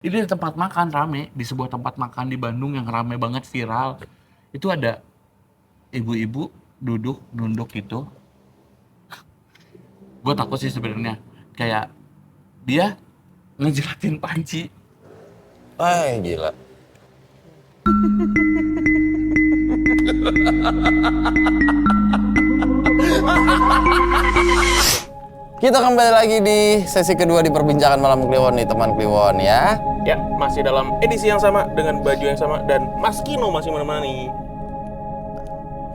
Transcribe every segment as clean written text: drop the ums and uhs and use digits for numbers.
Ini tempat makan rame, di sebuah tempat makan di Bandung yang rame banget viral. Itu ada ibu-ibu duduk nunduk gitu. Gue takut sih sebenarnya. Kayak dia ngejilatin panci. Wah, gila. Kita kembali lagi di sesi kedua di perbincangan malam Kliwon nih teman Kliwon ya. Ya, masih dalam edisi yang sama dengan baju yang sama dan Mas Kino masih menemani.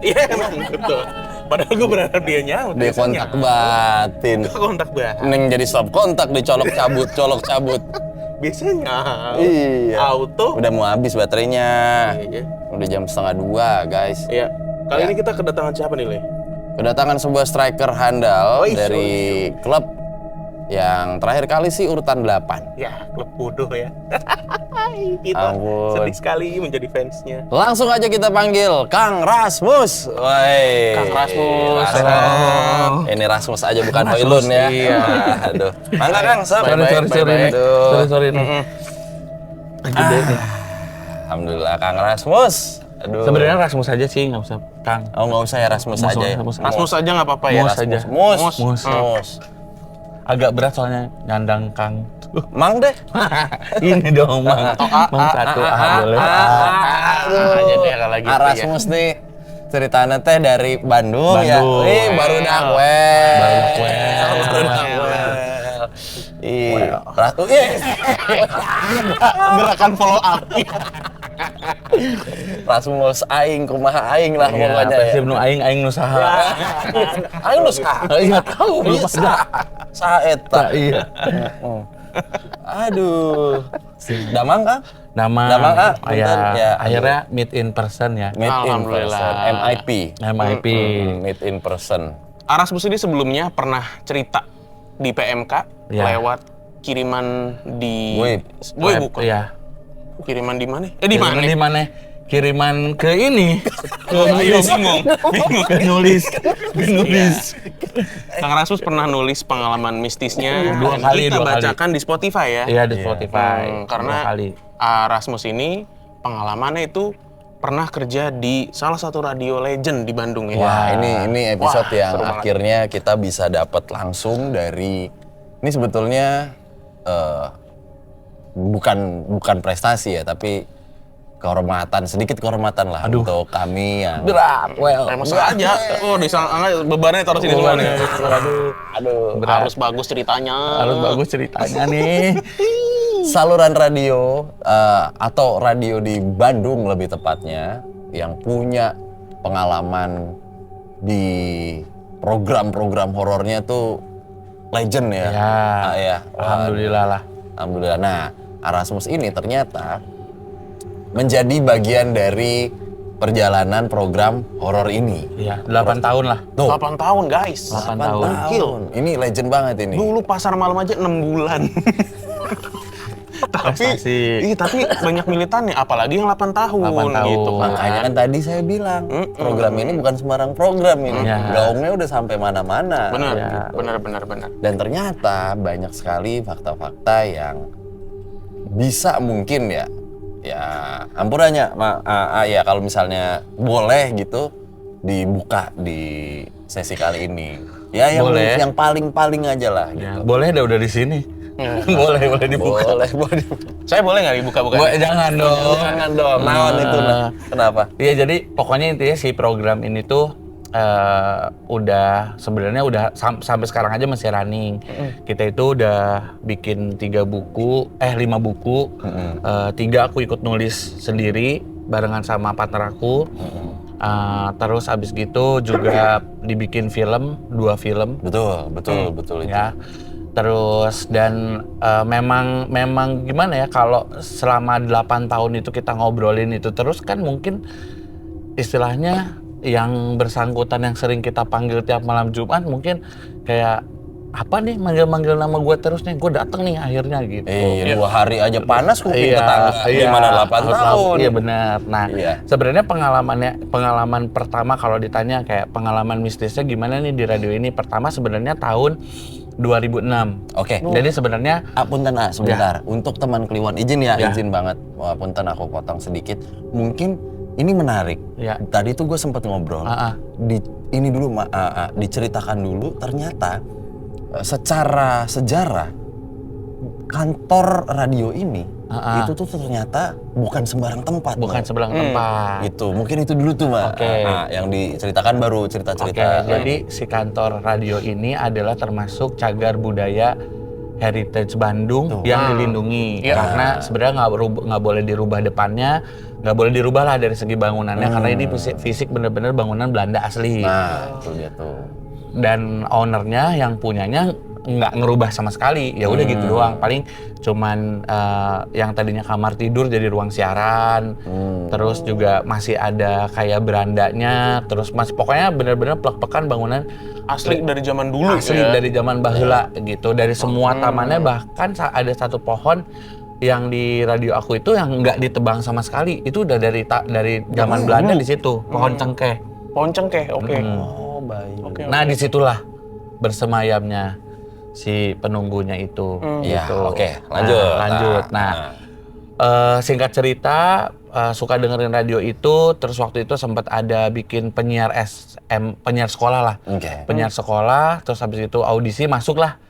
Iya, emang betul. Padahal gue berharap dia nyaut. Di kontak batin. Kontak banget. Neng jadi stop kontak, dicolok cabut, colok cabut. Biasanya Iya. auto. Udah mau habis baterainya. Iya. Udah jam 1:30 guys. Iya. Kali Ya. ini kita kedatangan siapa nih, Le? Kedatangan sebuah striker handal Wih, dari klub yang terakhir kali sih urutan 8. Ya, klub bodoh ya. Kita Ampun. sedih sekali menjadi fansnya. Langsung aja kita panggil Kang Rasmus. Woi. Kang Rasmus. Rasmus. Ini Rasmus aja bukan Hoylun ya. Iya. Aduh. Mangga Kang, sok. Baik-baik. Sorry. Gede nih. Alhamdulillah Kang Rasmus. Aduh. Sebenarnya Rasmus aja sih, nggak usah Kang. Oh nggak usah ya Rasmus Mus, aja ya. Rasmus aja nggak apa-apa ya. Mus aja. Mus. Mus. Mus. Agak berat soalnya nyandang Kang. Mang deh. Ini dong, Mang. Mang satu boleh. Aja deh kalau gitu ya. Rasmus nih ceritanya teh dari Bandung, ya. Bandung. Wih, baru dakwel. Baru dakwel. Baru dakwel. Ih, Gerakan follow up. Rasmus aing kumaha aing lah Iya, pokoknya ya. Persib nu aing nu saha. Aing lu saha? Iya tahu belum Bisa. ada. Saha eta. Iya. Aduh. Damang Kang? Nama Damang, ya, ya, akhirnya meet in person ya. Meet in Alhamdulillah. person. MIP. MIP. Meet in person. Rasmus ini sebelumnya pernah cerita di PMK Ya. lewat kiriman di Web. bukan. Iya. Kiriman di mana? Di mana? Di mana? Kiriman ke ini. Ke nulis. Ke nulis. Kang Rasmus pernah nulis pengalaman mistisnya Dua dan kali, kita dua kali. bacakan di Spotify ya. Iya di Spotify. Karena Dua kali. Rasmus ini pengalamannya itu pernah kerja di salah satu radio legend di Bandung ya. Wah, ini episode Wah, yang seru banget. akhirnya kita bisa dapat langsung dari ini sebetulnya bukan prestasi ya, tapi sedikit kehormatan lah untuk kami yang Berat. Well. Masa aja. Oh, bebannya taruh sini semua nih. aduh Harus bagus ceritanya. Harus bagus ceritanya nih. saluran radio atau radio di Bandung lebih tepatnya yang punya pengalaman di program-program horornya tuh legend ya. Ya. Alhamdulillah lah. Alhamdulillah. Nah, Rasmus ini ternyata menjadi bagian dari perjalanan program horor ini. Iya, 8 tahun lah. Tuh, 8 tahun, guys. 8 8 tahun. tahun. Ini legend banget ini. Dulu pasar malam aja 6 bulan. Prestasi. tapi banyak militannya, apalagi yang 8 tahun, 8 tahun. gitu kan. Makanya kan tadi saya bilang, program ini bukan sembarang program ini. Iya. Gaungnya udah sampai mana-mana. Benar, Ya. benar. Dan ternyata banyak sekali fakta-fakta yang bisa mungkin ya ampunannya ya kalau misalnya boleh gitu dibuka di sesi kali ini. Ya Boleh. yang paling-paling aja lah Ya, gitu. boleh udah di sini. boleh dibuka. Boleh. Saya boleh nggak dibuka-buka? Jangan dong. Jangan dong. Naon itu nah. Kenapa? Iya, jadi pokoknya intinya si program ini tuh sebenarnya udah sampai sekarang aja masih running. Kita itu udah bikin 5 buku. 3 aku ikut nulis sendiri barengan sama partner aku. Terus abis gitu juga dibikin 2 film. Betul itu. Ya. Terus dan memang gimana ya, kalau selama 8 tahun itu kita ngobrolin itu terus kan mungkin istilahnya yang bersangkutan yang sering kita panggil tiap malam Jumat mungkin kayak apa nih manggil nama gue terus nih, gue dateng nih akhirnya gitu. 2 hari aja panas kuping tetangga. Gimana 8 tahun? Iya benar. Nah, Iya. sebenarnya pengalaman pertama kalau ditanya kayak pengalaman mistisnya gimana nih di radio ini, pertama sebenarnya tahun 2006. Oke. Jadi sebenarnya Punten sebentar. Untuk teman Kliwon izin ya, izin banget. Punten aku potong sedikit. Mungkin ini menarik. Ya. Tadi tuh gue sempat ngobrol. Ini dulu diceritakan dulu. Ternyata secara sejarah kantor radio ini itu tuh ternyata bukan sembarang tempat. bukan sebelah tempat. Itu mungkin itu dulu tuh Mak. Oke. Yang diceritakan baru cerita-cerita. Oke, jadi si kantor radio ini adalah termasuk cagar budaya Heritage Bandung yang dilindungi. Karena sebenarnya nggak boleh dirubah depannya, nggak boleh dirubah lah dari segi bangunannya karena ini fisik bener-bener bangunan Belanda asli. Nah, itu dia tuh. Dan ownernya yang punyanya nggak ngerubah sama sekali, ya udah gitu doang. Paling cuman yang tadinya kamar tidur jadi ruang siaran, terus juga masih ada kayak berandanya, terus masih pokoknya bener-bener plek-plekan bangunan Asli dari zaman dulu asli ya. dari zaman baheula gitu. Dari semua tamannya bahkan ada satu pohon yang di radio aku itu yang nggak ditebang sama sekali, itu udah dari zaman Belanda di situ, pohon cengkeh. Pohon cengkeh, oke. Oh, baik. Oke. Nah disitulah bersemayamnya si penunggunya itu. Iya, gitu. oke, lanjut. Lanjut. Nah, singkat cerita, suka dengerin radio itu, terus waktu itu sempat ada bikin penyiar penyiar sekolah lah. Oke. Penyiar sekolah, terus habis itu audisi masuklah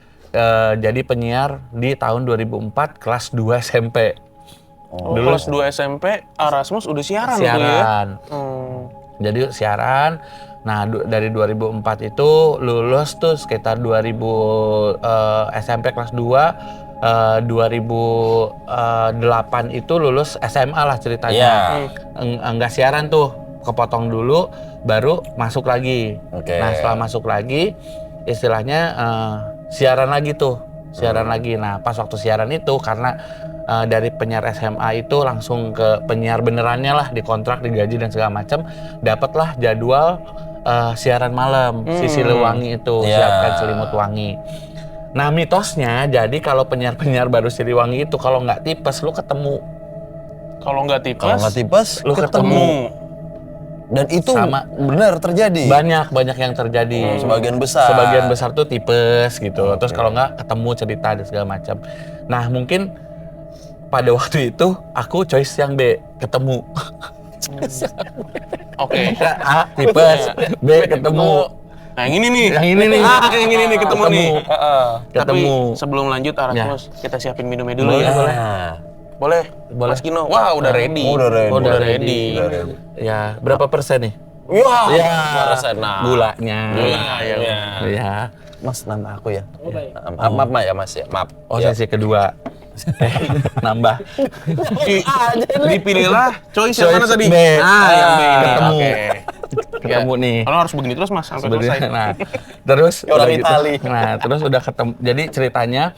jadi penyiar di tahun 2004 kelas 2 SMP. Dulu kelas 2 SMP, Erasmus udah siaran tuh ya? Siaran. Jadi siaran. Nah, dari 2004 itu lulus tuh sekitar 2000 SMP kelas 2, 2008 itu lulus SMA lah ceritanya. Enggak siaran tuh, kepotong dulu, baru masuk lagi. Oke. Nah, setelah masuk lagi, istilahnya siaran lagi tuh, siaran lagi. Nah, pas waktu siaran itu karena dari penyiar SMA itu langsung ke penyiar benerannya lah, dikontrak, digaji dan segala macam, dapatlah jadwal siaran malam si Siliwangi itu, siapkan selimut wangi. Nah mitosnya jadi kalau penyiar-penyiar baru Siliwangi itu kalau nggak tipes lu ketemu. Kalau nggak tipes, lu ketemu. Dan itu Sama. benar terjadi. Banyak yang terjadi. Sebagian besar. Sebagian besar tuh tipes gitu. Terus kalau nggak ketemu cerita dan segala macam. Nah mungkin pada waktu itu aku choice yang B, ketemu. Oke. A tipes, B ketemu. Nah yang ini nih. Yang ini nih. Yang ini nih ketemu nih. Ketemu. Tapi sebelum lanjut Erasmus, kita siapin minumnya dulu ya. Boleh. Boleh. Mas Kino. Wah, udah ready. Udah ready. Udah ready. Ya, berapa persen nih? Wah, Ya, Gulanya. Ya. Mas, nama aku ya. Maaf ya Mas ya. Maaf. Oh, sesi kedua. Nambah. Dipilihlah choice yang mana Choice tadi? B. Yang B ini. Ketemu. Oke. Ketemu nih. Kalau harus begini terus Mas sampai selesai. Nah, terus Orang udah Itali. Nah, terus udah ketemu. Jadi ceritanya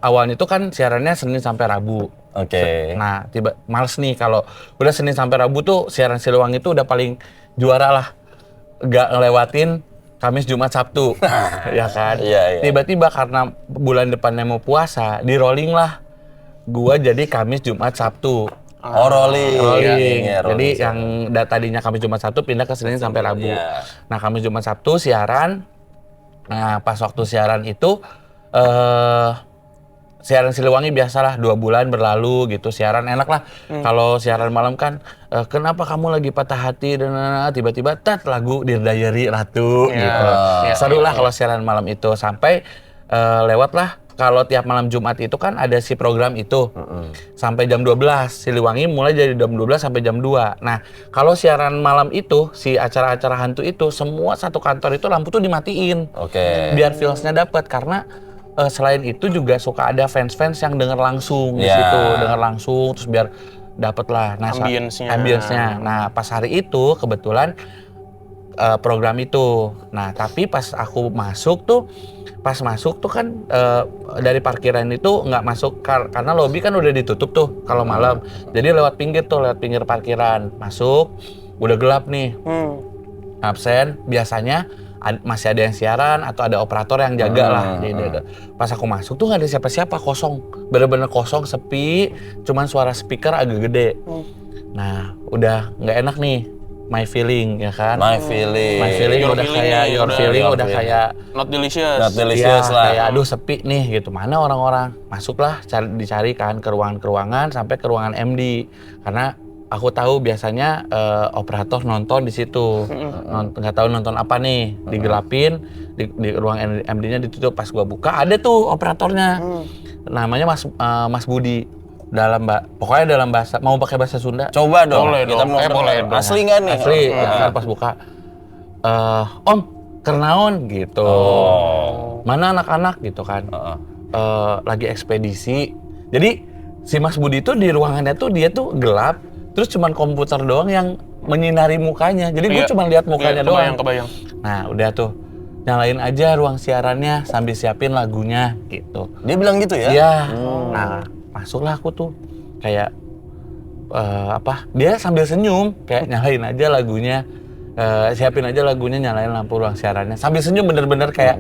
awalnya itu kan siarannya Senin sampai Rabu. Oke. Nah, males nih kalau udah Senin sampai Rabu tuh siaran Siliwangi itu udah paling juara lah. Gak ngelewatin Kamis, Jumat, Sabtu. Ya kan? Iya. Tiba-tiba karena bulan depannya mau puasa, di rolling lah. Gua jadi Kamis, Jumat, Sabtu. Oh, rolling. Rolling. Iya, Jadi rolling. yang tadinya Kamis, Jumat, Sabtu pindah ke Senin sampai Rabu. Iya. Nah, Kamis, Jumat, Sabtu siaran. Nah, pas waktu siaran itu siaran Siliwangi biasalah 2 bulan berlalu gitu, siaran enak lah. Kalau siaran malam kan kenapa kamu lagi patah hati dan tiba-tiba lagu Dear Diary Ratu gitu. Seru lah kalau siaran malam itu sampai lewat lah. Kalau tiap malam Jumat itu kan ada si program itu sampai jam 12. Siliwangi mulai dari jam 12 sampai jam 2. Nah, kalau siaran malam itu, si acara-acara hantu itu, semua satu kantor itu lampu tuh dimatiin. Oke. Biar feels-nya dapat karena selain itu juga suka ada fans-fans yang denger langsung di situ, denger langsung terus biar dapet lah ambience-nya. Nah, pas hari itu kebetulan program itu. Nah, tapi pas aku masuk tuh kan dari parkiran itu nggak masuk karena lobi kan udah ditutup tuh kalau malam. Jadi lewat pinggir parkiran. Masuk, udah gelap nih. Absen, biasanya masih ada yang siaran atau ada operator yang jaga lah. Pas aku masuk tuh nggak ada siapa-siapa, kosong. Bener-bener kosong, sepi, cuman suara speaker agak gede. Nah, udah nggak enak nih. My Feeling ya kan. My feeling. My Feeling Your udah Feeling kayak nih, Your udah. Feeling Your udah Feeling. kayak Not delicious. Not delicious iya, lah. kayak aduh sepi nih gitu. Mana orang-orang? Masuklah dicari kan ke ruangan-ruangan sampai ke ruangan MD. Karena aku tahu biasanya operator nonton di situ. Nggak tahu nonton apa nih. Digelapin, di ruang MD-nya ditutup. Pas gua buka ada tuh operatornya. Namanya Mas Budi. Pokoknya dalam bahasa, mau pakai bahasa Sunda? Coba dong. Boleh Kita dong. mau denger. Boleh dong. Asli nggak nih? Asli, ya kan pas buka. Om, kernaon gitu. Mana anak-anak gitu kan. Lagi ekspedisi. Jadi si Mas Budi itu di ruangannya tuh dia tuh gelap, terus cuman komputer doang yang menyinari mukanya. Jadi gue Iya. cuma lihat mukanya doang. Kebayang. Nah, udah tuh. Nyalain aja ruang siarannya sambil siapin lagunya gitu. Dia bilang gitu ya? Iya. Nah, masuklah aku tuh kayak dia sambil senyum kayak nyalain aja lagunya, siapin aja lagunya, nyalain lampu ruang siarannya sambil senyum bener-bener kayak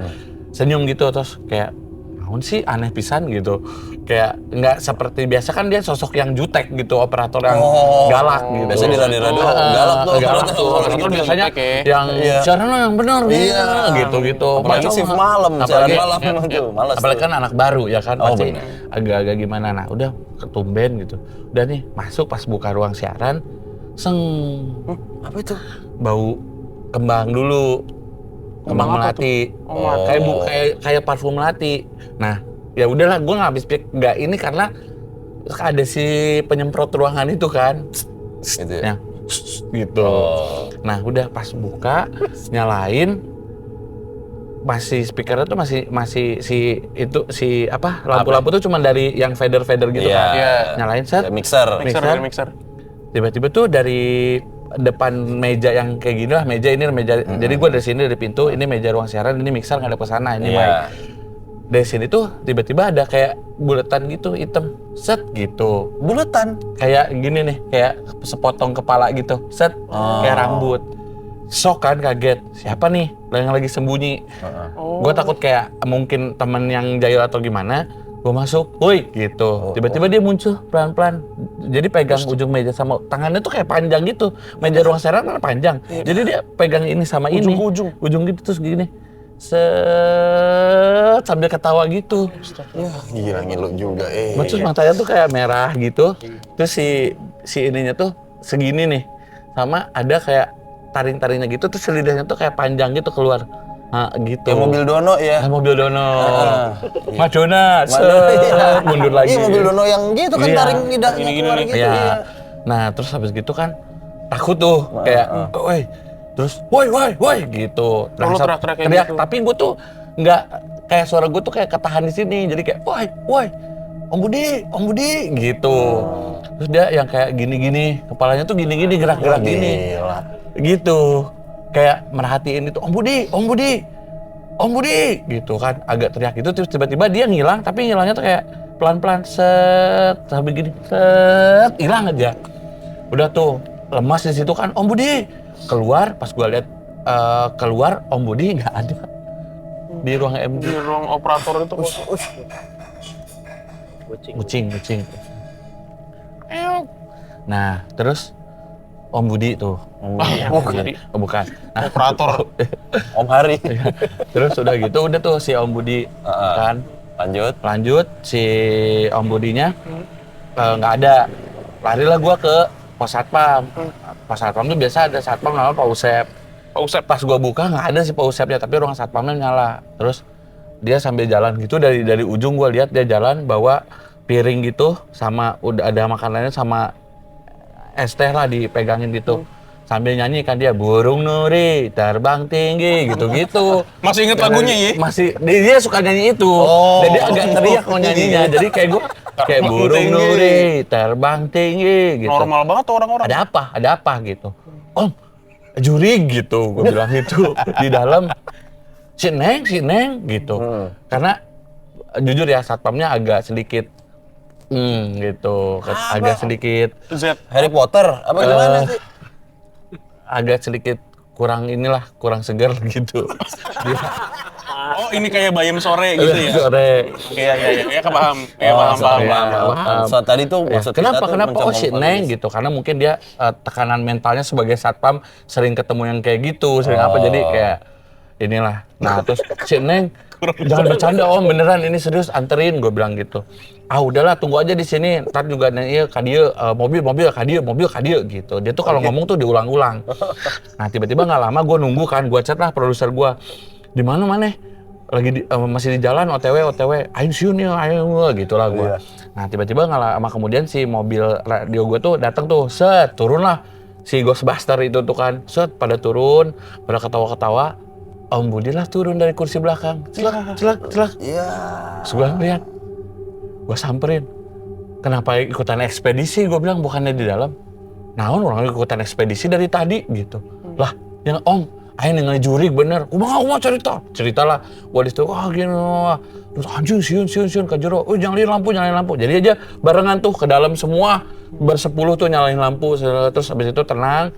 senyum gitu. Terus kayak naon sih, aneh pisan gitu, kayak nggak seperti biasa kan dia sosok yang jutek gitu, operator yang galak gitu. Biasa di radio galak tuh. Galak tuh. Operator Gitu, biasanya jutek ya. yang siaran yang bener gitu. Apalagi shift malam, siaran malam tuh, males Apalagi tuh. kan anak baru ya kan, Oh, pasti bener. agak-agak gimana. Nah udah ketumben gitu. Udah nih masuk, pas buka ruang siaran, Apa itu? bau kembang dulu. Kembang melati. Kayak parfum melati. Nah, ya udahlah, gue nggak habis pikir nggak ini karena ada si penyemprot ruangan itu kan. Gitu ya? Ya, gitu. Nah, udah pas buka, nyalain, masih speakernya tuh masih si lampu-lampu tuh cuma dari yang fader gitu Iya. kan. Iya. Nyalain set. Ya, mixer. Mixer. Tiba-tiba tuh dari depan meja yang kayak gini lah, meja. Jadi gue dari sini, dari pintu, ini meja ruang siaran, ini mixer ngadep ke sana, ini mic. Iya. Dari sini tuh tiba-tiba ada kayak buletan gitu, hitam, set gitu. Buletan. Kayak gini nih, kayak sepotong kepala gitu, set, kayak rambut. Shock kan, kaget. Siapa nih yang lagi sembunyi? Gue takut kayak mungkin temen yang jahil atau gimana. Gue masuk, woi gitu. Tiba-tiba dia muncul pelan-pelan. Jadi pegang ujung meja sama tangannya tuh kayak panjang gitu. Meja ruang siaran kan panjang. Jadi dia pegang ini sama ini. Ujung gitu terus gini. Set, sambil ketawa gitu. Ya, gila ngilu juga. Terus matanya tuh kayak merah gitu. Terus si ininya tuh segini nih. Sama ada kayak taring-taringnya gitu. Terus lidahnya tuh kayak panjang gitu keluar. Nah, gitu. Kayak mobil Dono ya? Mobil Dono. Madonna, Iya. mundur lagi. Iya, mobil Dono yang gitu kan, Iya. taring lidahnya Gini-gini keluar nih. gitu. Iya. Iya. Nah, terus habis gitu kan takut tuh kayak, woi. Terus, woi gitu. Lu teriak-teriak kayak Teriak, gitu? tapi gue tuh nggak, kayak suara gue tuh kayak ketahan di sini. Jadi kayak, woi. Om Budi gitu. Terus dia yang kayak gini-gini, kepalanya tuh gini-gini, gerak-gerak gini. Gila. Gitu. Kayak merhatiin itu, Om Budi gitu kan, agak teriak gitu. Terus tiba-tiba dia ngilang, tapi ngilangnya tuh kayak pelan-pelan, set, sampai gini, set, hilang aja. Udah tuh lemas di situ kan, Om Budi keluar. Pas gua lihat keluar, Om Budi nggak ada di ruang MD. Di ruang operator itu. Kucing. Nah, terus Om Budi tuh. Bukan. Nah, Operator. Om Hari. terus udah gitu, udah tuh si Om Budi kan. Lanjut si Om Budinya nggak ada. Larilah gua ke pos satpam. Pos satpam tuh biasa ada satpam namanya Pak Usep. Pas gua buka nggak ada si Pak Usepnya, tapi ruang satpamnya nyala. Terus dia sambil jalan gitu, dari ujung gua lihat dia jalan bawa piring gitu, sama udah ada makanannya sama es teh lah dipegangin gitu. Sambil nyanyi kan dia, burung nuri terbang tinggi gitu-gitu. Masih inget lagunya ya? Masih, dia suka nyanyi itu. Jadi agak teriak mau nyanyinya. Jadi kayak gue kayak burung nuri terbang tinggi gitu. Normal banget tuh orang-orang. Ada apa gitu. Om, jurig gitu, gue bilang gitu di dalam. Si Neng gitu. Karena jujur ya, satpamnya agak sedikit gitu. Agak sedikit Z. Harry Potter apa gimana sih? agak sedikit kurang seger gitu. Oh ini kayak bayam sore gitu ya. Sore. Iya, paham. Iya, paham. So tadi tuh maksud kita tuh Kenapa? Oh si mencoba Neng gitu, karena mungkin dia tekanan mentalnya sebagai satpam sering ketemu yang kayak gitu, sering apa jadi kayak inilah. Nah terus si Neng jangan bercanda om, beneran ini serius anterin, gue bilang gitu. Ah udahlah tunggu aja di sini, ntar juga iya kadia mobil kadia gitu. Dia tuh kalau ngomong tuh diulang-ulang. Nah tiba-tiba nggak lama gue nunggu kan, gue chat lah produser gue, di mana maneh? Lagi masih di jalan OTW ayo siun ya ayo gitulah gue. Nah tiba-tiba nggak lama kemudian si mobil radio gue tuh datang tuh, set turun lah si Ghostbuster itu tuh kan, set pada turun, pada ketawa-ketawa, Om Budi lah turun dari kursi belakang, celak. Iya. Sebelah lihat, gue samperin, kenapa ikutan ekspedisi? Gue bilang bukannya di dalam. Naon orang ikutan ekspedisi dari tadi gitu. Lah yang Om ayo ningali jurig bener, aku mau ceritalah. Gua di situ, gini, terus anjing siun ke jero, nyalain lampu. Jadi aja barengan tuh ke dalam semua bersepuluh tuh nyalain lampu, terus habis itu tenang.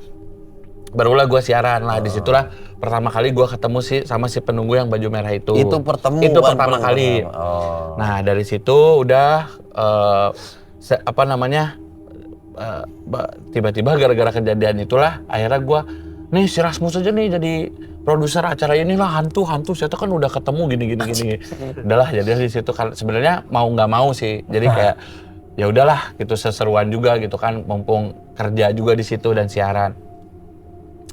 Barulah gua siaran lah, disitulah pertama kali gua ketemu sama si penunggu yang baju merah itu. Itu pertama kali. Oh. Nah dari situ udah tiba-tiba gara-gara kejadian itulah akhirnya gua nih si Rasmus aja nih jadi produser acara inilah hantu saya tuh kan udah ketemu gini. Udahlah jadi di situ kan sebenarnya mau nggak mau sih jadi kayak ya udahlah gitu seseruan juga gitu kan mumpung kerja juga di situ dan siaran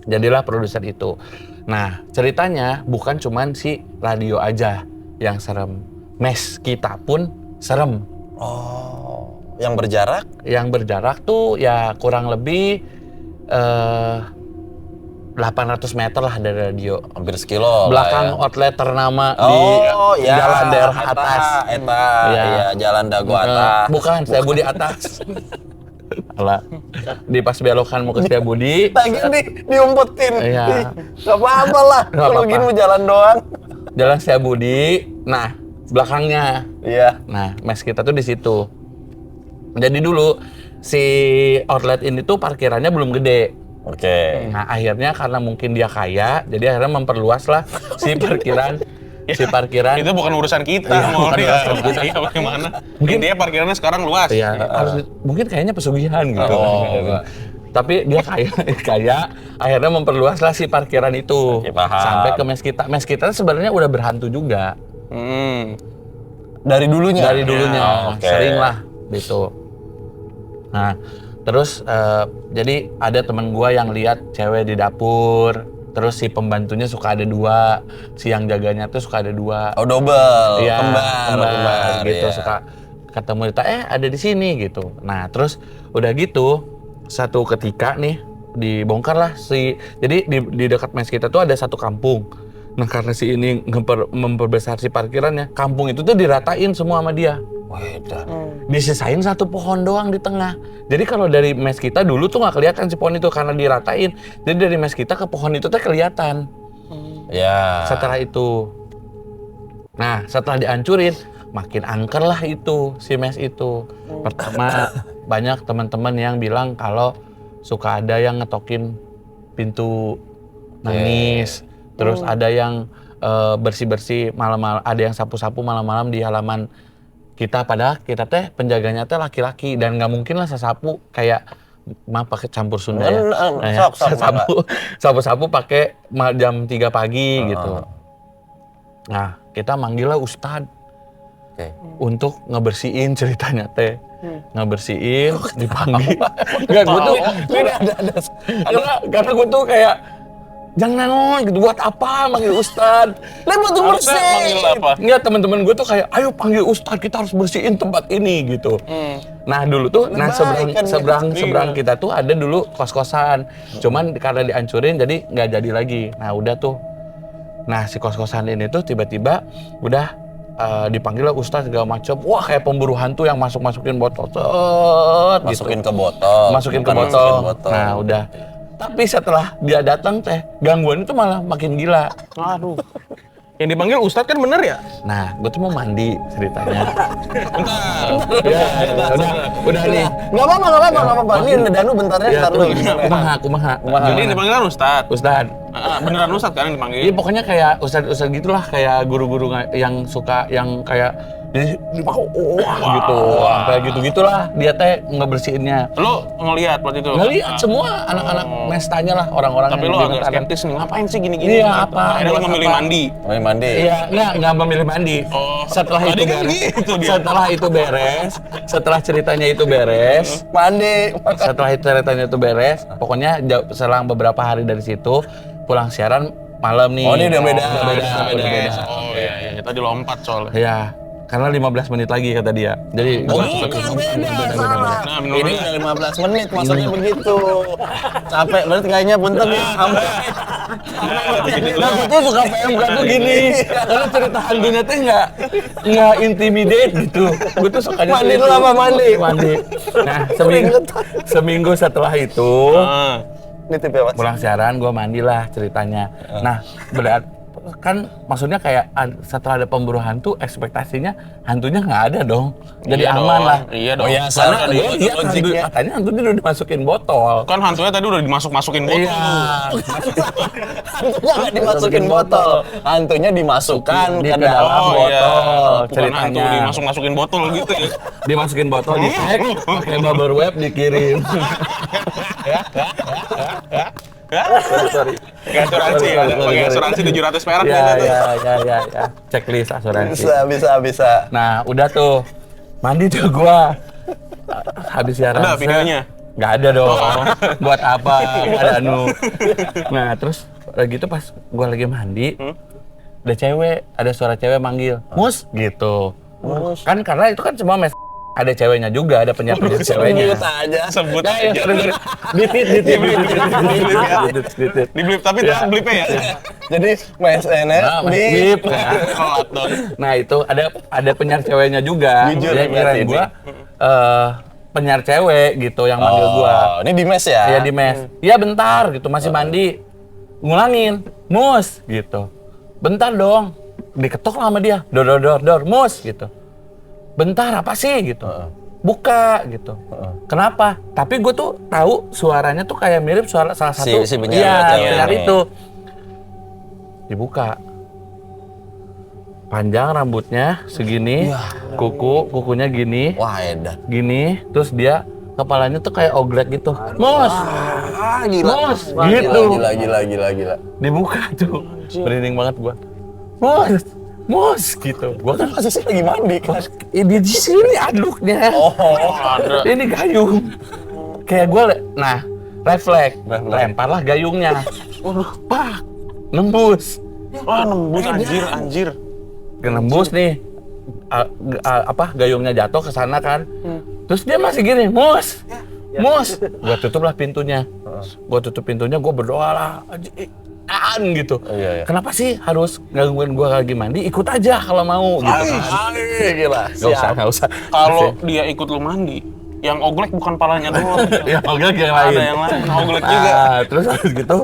jadilah produser itu. Nah ceritanya bukan cuman si radio aja yang serem, mes kita pun serem. Oh, yang berjarak? Yang berjarak tuh ya kurang lebih 800 meter lah dari radio. Hampir sekilo belakang lah ya. Outlet ternama di ya, jalan daerah atas. Iya, jalan dago atas. Bukan, Setiabudi atas. Alah, di pas belokan mau ke Setiabudi. Lagi diumpetin. Iya. Gak apa-apa lah, kalau gini mau jalan doang. Jalan Setiabudi, nah belakangnya. Iya. Nah, mes kita tuh di situ. Jadi dulu si outlet ini tuh parkirannya belum gede. Oke. Nah akhirnya karena mungkin dia kaya, jadi akhirnya memperluas lah si parkiran. Itu bukan urusan kita, mau dia bagaimana? Mungkin dia parkirannya sekarang luas. Iya, mungkin kayaknya pesugihan gitu. Tapi dia kaya, akhirnya memperluas lah si parkiran itu. Sampai ke mes kita. Mes kita sebenarnya udah berhantu juga. Dari dulunya? Dari dulunya, sering lah gitu. Nah, terus jadi ada teman gua yang lihat cewek di dapur, terus si pembantunya suka ada 2, si yang jaganya tuh suka ada 2. Oh double, iya, kembar gitu, ya. suka ketemu ada di sini gitu. Nah terus udah gitu satu ketika nih dibongkar lah jadi di dekat mes kita tuh ada satu kampung. Nah karena si ini memperbesar si parkirannya, kampung itu tuh diratain semua sama dia. Disisain satu pohon doang di tengah. Jadi kalau dari mes kita dulu tuh nggak kelihatan si pohon itu karena diratain. Jadi dari mes kita ke pohon itu tuh kelihatan. Ya. Setelah itu, nah setelah dihancurin, makin angker lah itu si mes itu. Pertama banyak teman-teman yang bilang kalau suka ada yang ngetokin pintu nangis. Terus ada yang bersih-bersih malam-malam, ada yang sapu-sapu malam-malam di halaman kita, padahal kita teh penjaganya teh laki-laki dan nggak mungkin lah sapu kayak maaf pakai campur Sunda ya. Sapu-sapu pakai jam 3 pagi gitu. Nah, kita manggil lah Ustadz untuk ngebersihin ceritanya teh. Ngebersihin, dipanggil. Enggak, gue tuh karena gue tuh kayak jangan gitu, buat apa manggil Ustadz? Buat bersih. Manggil apa? Enggak, teman-teman gue tuh kayak, ayo panggil Ustadz, kita harus bersihin tempat ini gitu. Nah dulu tuh, seberang kita tuh ada dulu kos-kosan. Cuman karena dihancurin jadi nggak jadi lagi. Nah udah tuh. Nah si kos-kosan ini tuh tiba-tiba udah dipanggil lah Ustadz segala macam. Wah kayak pemburu hantu yang masukin botol. Masukin gitu. ke botol. Masukin ke botol. Nah udah. Tapi setelah dia datang teh, gangguan itu malah makin gila. Aduh. Yang dipanggil Ustadz kan bener ya? Nah, gue tuh mau mandi ceritanya. Bentar. Ya, udah nih. Nggak apa-apa. Ini Danu bentarnya Ya, ntar dulu. kumaha. Jadi yang dipanggil kan Ustadz. Ustad. Beneran Ustadz kan yang dipanggil? Iya pokoknya kayak ustad gitulah, kayak guru-guru yang suka yang kayak di mau gitu, kayak gitu-gitulah dia teh ngebersihinnya. Lo ngelihat waktu itu? Ngeliat semua anak-anak mestanya lah, orang-orang Tapi yang lo di agak mestanya. skeptis nih, ngapain sih gini-gini? Iya, gitu. apa? Akhirnya lo Buat memilih apa? mandi. Mau mandi. Iya, nggak memilih mandi. Oh, Setelah tadi itu kan beres, gitu dia. setelah itu beres, setelah ceritanya itu beres, Mandi. setelah itu ceritanya itu beres, pokoknya selang beberapa hari dari situ pulang siaran malam nih. Oh, ini udah beda. Udah beda. Oh iya, tadi lompat soalnya. Iya, karena 15 menit lagi kata dia. Jadi Oh, beda. Nah, menurut Ini dia, udah 15 menit, maksudnya begitu. Capek berarti kayaknya punten ya. Sampai. Nah, gue tuh suka PMK tuh gini, karena cerita hantunya tuh nggak intimidate gitu. Gue tuh sukanya Mandi tuh dulu itu. apa mandi? Mandi. Nah, seminggu setelah itu Nitip ya, Mas. pulang siaran, gue mandilah ceritanya. Nah, berat kan maksudnya kayak setelah ada pemburu hantu, ekspektasinya hantunya nggak ada dong. Jadi Iya aman dong, lah. iya dong. iya, Karena soalnya gue ada lihat logiknya. katanya hantunya udah dimasukin botol. kan hantunya tadi udah dimasuk-masukin botol. Iya. Hantunya nggak dimasukin botol. Hantunya dimasukkan Di ke ke dalam dalam botol. Bukan ceritanya. hantu dimasuk-masukin botol gitu ya. Dimasukin botol, dicek, pakai bubble wrap, dikirim. Sorry. Kayak asuransi ya, pakai asuransi 700 perak Ya, gitu. ya. Checklist asuransi. Bisa. Nah, udah tuh. Mandi tuh gua. Habis siaran. Ada videonya? Nggak ada dong. Buat apa? Nggak ada Nah, terus udah gitu pas gua lagi mandi, ada cewek, ada suara cewek manggil, "Mus," gitu. Kan karena itu kan semua ada ceweknya juga, ada penyiar-penyiar ceweknya. Sebut aja. Sebut Ya, aja. Ditit. Di blip, tapi itu blipnya ya. Jadi Mas Enes Nah, di Bip, ya. Telat dong. Nah itu ada penyiar ceweknya juga. Jujur Dia nih kirain berarti gua penyiar cewek gitu yang manggil gua. Oh, ini di mes ya? Iya di mes. Iya bentar gitu, masih mandi. Ngulangin, "Mus," gitu. "Bentar dong." Diketok lah sama dia. Dor, "Mus," gitu. "Bentar, apa sih?" gitu. "Buka," gitu. "Kenapa?" Tapi gue tuh tahu suaranya tuh kayak mirip suara salah satu. Si penyiar Iya, cewek penyiar ini. itu. Dibuka. Panjang rambutnya segini, kukunya gini, Wah, edan. gini, terus dia kepalanya tuh kayak oglek gitu. "Mus!" Gila. Mus, Wah, gitu. Gila. Dibuka tuh. Merinding banget gua. Mus, gitu. Gua kan Posisi lagi mandi kan? ini di sini aduknya. Oh, Ada. Ini gayung. Kayak gue, nah refleks, lemparlah gayungnya. Pak, nembus. Wah, nembus anjir. Nembus nih. Gayungnya jatuh ke sana kan. Terus dia masih gini, "Mus. Gua tutuplah pintunya. Gua berdoa lah. Gitu. Iya. Kenapa sih harus gangguin gua lagi mandi? Ikut aja kalau mau gitu kan. Gila. Nggak usah. Kalau dia ikut lu mandi, yang oglek bukan palanya doang. Ya, oke yang lain. Ada yang lain, oglek juga. Terus habis gitu,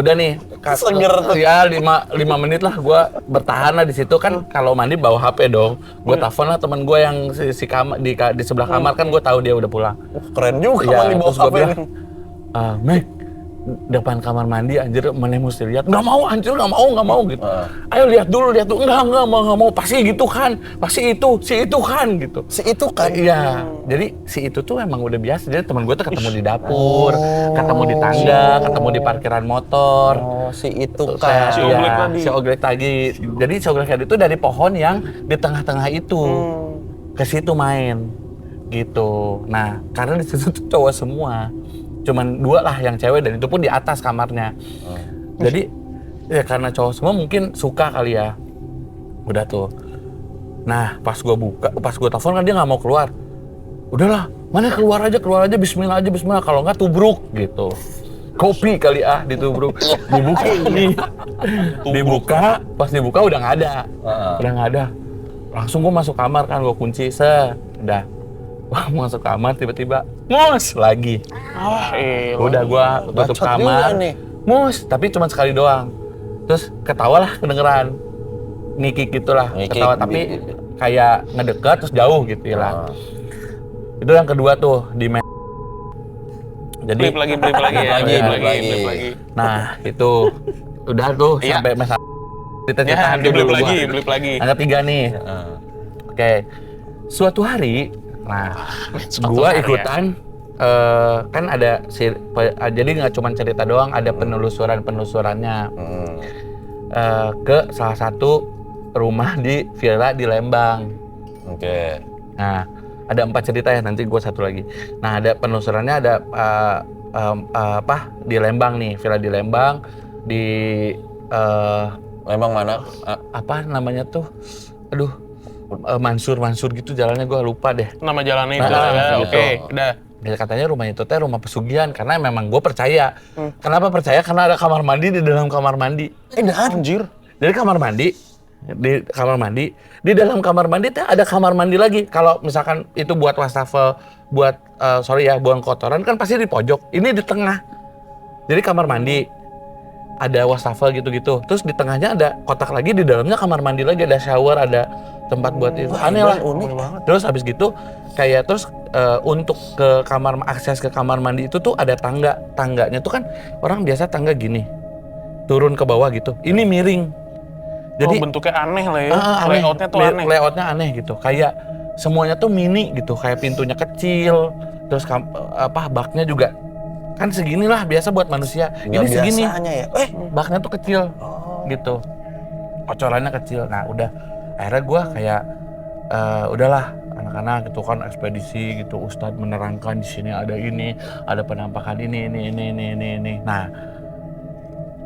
udah nih. Seger tuh. Ya 5 menit lah gue bertahan lah di situ kan. Kalau mandi bawa HP dong. Gue telepon lah teman gue yang si kamar di sebelah kamar kan, gue tahu dia udah pulang. Keren juga Iya, mandi bawa terus gue HP bilang, ini. "Mek, depan kamar mandi anjir mana mesti lihat." "Nggak mau anjir, nggak mau gitu." "Ayo lihat dulu." Nggak mau, pasti gitu kan, pasti itu, si itu kan gitu. Si itu kan? Iya, jadi si itu tuh emang udah biasa. Jadi teman gue tuh ketemu di dapur, ketemu di tangga, ketemu di parkiran motor. Oh, si itu Kayak, kan. Si iya, oglek tadi. si oglek tadi. Jadi si oglek tadi itu dari pohon yang di tengah-tengah itu. Ke situ main. Gitu. Nah, karena di situ tuh cowok semua. Cuman 2 lah yang cewek, dan itu pun di atas kamarnya. Jadi ya karena cowok semua mungkin suka kali ya. Udah tuh. Nah, pas gue telepon kan dia nggak mau keluar. Udahlah, mana keluar aja, bismillah, kalau nggak tubruk gitu. Kopi kali ditubruk. Dibuka nih. Pas dibuka udah nggak ada. Langsung gue masuk kamar kan, gue kunci, udah. Wah, masuk kamar tiba-tiba, "Mus!" lagi. Udah gue tutup Bacot kamar. juga nih. "Mus!" tapi cuma sekali doang. Terus ketawa lah kedengeran. ngikik gitulah, Ngikik, ketawa tapi gitu. kayak ngedeket terus jauh gitu lah. Itu yang kedua tuh di jadi Blip lagi ya. Blip lagi. nah itu udah tuh Iya. sampai masa Ya, cerita blip lagi. Yang ketiga nih. Oke. Suatu hari, gua ikutan kan ada jadi nggak cuma cerita doang, ada penelusurannya ke salah satu rumah di villa di Lembang. Oke. Nah, ada 4 cerita ya, nanti gua satu lagi. Nah, ada penelusurannya ada di Lembang nih, villa di Lembang di Lembang mana? apa namanya tuh? Aduh, Mansur gitu jalannya gua lupa deh. Nama jalannya itu Nah, ya. gitu. Oke, udah. Ya, katanya rumah itu teh rumah pesugihan karena memang gue percaya. Kenapa percaya? Karena ada kamar mandi di dalam kamar mandi. Anjir. Jadi di dalam kamar mandi teh ada kamar mandi lagi. Kalau misalkan itu buat wastafel, buat buang kotoran kan pasti di pojok. Ini di tengah. Jadi kamar mandi ada wastafel gitu-gitu. Terus di tengahnya ada kotak lagi, di dalamnya kamar mandi lagi, ada shower, ada tempat buat itu. Aneh lah. Unik. Terus habis gitu kayak untuk akses ke kamar mandi itu tuh ada tangganya tuh kan orang biasa tangga gini turun ke bawah gitu, ini miring. Jadi bentuknya aneh lah ya. aneh. Layoutnya tuh aneh. Layoutnya aneh gitu, kayak semuanya tuh mini gitu, kayak pintunya kecil, terus baknya juga kan segini lah biasa buat manusia. Nggak Ini segini. biasanya ya. Baknya tuh kecil gitu, kocorannya kecil. Nah udah akhirnya gue kayak udahlah anak-anak gitu kan ekspedisi gitu, Ustadz menerangkan di sini ada ini, ada penampakan ini. Nah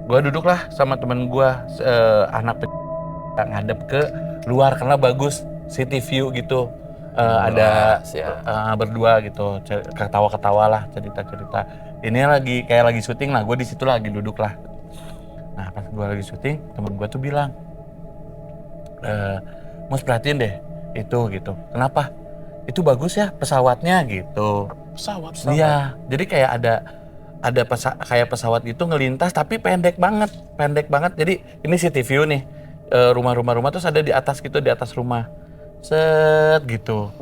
gue duduklah sama temen gue anak ngadep ke luar karena bagus city view gitu. Ada berdua gitu, ketawa-ketawa lah, cerita-cerita. Ini kayak lagi syuting lah, gue di situ lagi duduk lah. Nah pas gue lagi syuting, temen gue tuh bilang, Mus perhatiin deh itu gitu. Kenapa? Itu bagus ya pesawatnya gitu. Pesawat. Iya, jadi kayak ada kayak pesawat gitu ngelintas tapi pendek banget. Jadi ini city view nih, rumah terus ada di atas gitu, di atas rumah. Set gitu.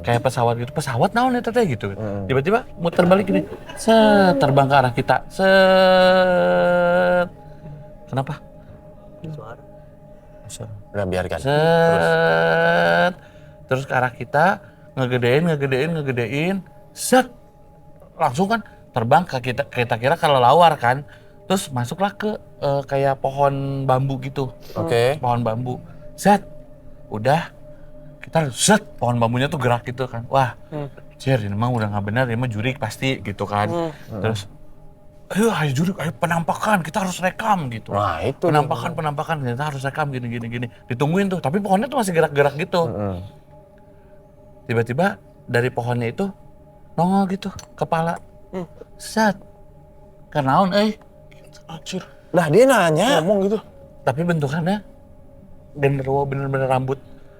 Kayak pesawat gitu. Pesawat naon itu teh gitu. Tiba-tiba muter balik gini. Set terbang ke arah kita. Set. Kenapa? Suara. Udah biarkan. Set. Terus ke arah kita ngegedein. Set. Langsung kan terbang ke kita kira kelelawar kan. Terus masuklah ke kayak pohon bambu gitu. Oke. Pohon bambu. Set. Udah kita set pohon bambunya tuh gerak gitu kan. Wah. Cer, ini mah udah nggak benar, ini mah jurik pasti gitu kan. Terus ayo jurik, ayo penampakan, kita harus rekam gitu. Nah itu. Penampakan, kita harus rekam gini. Ditungguin tuh, tapi pohonnya tuh masih gerak-gerak gitu. Tiba-tiba dari pohonnya itu nongol gitu, kepala. Set. Kenaon Anjir. Nah dia nanya. Ngomong gitu. Tapi bentukannya genderuwo, bener-bener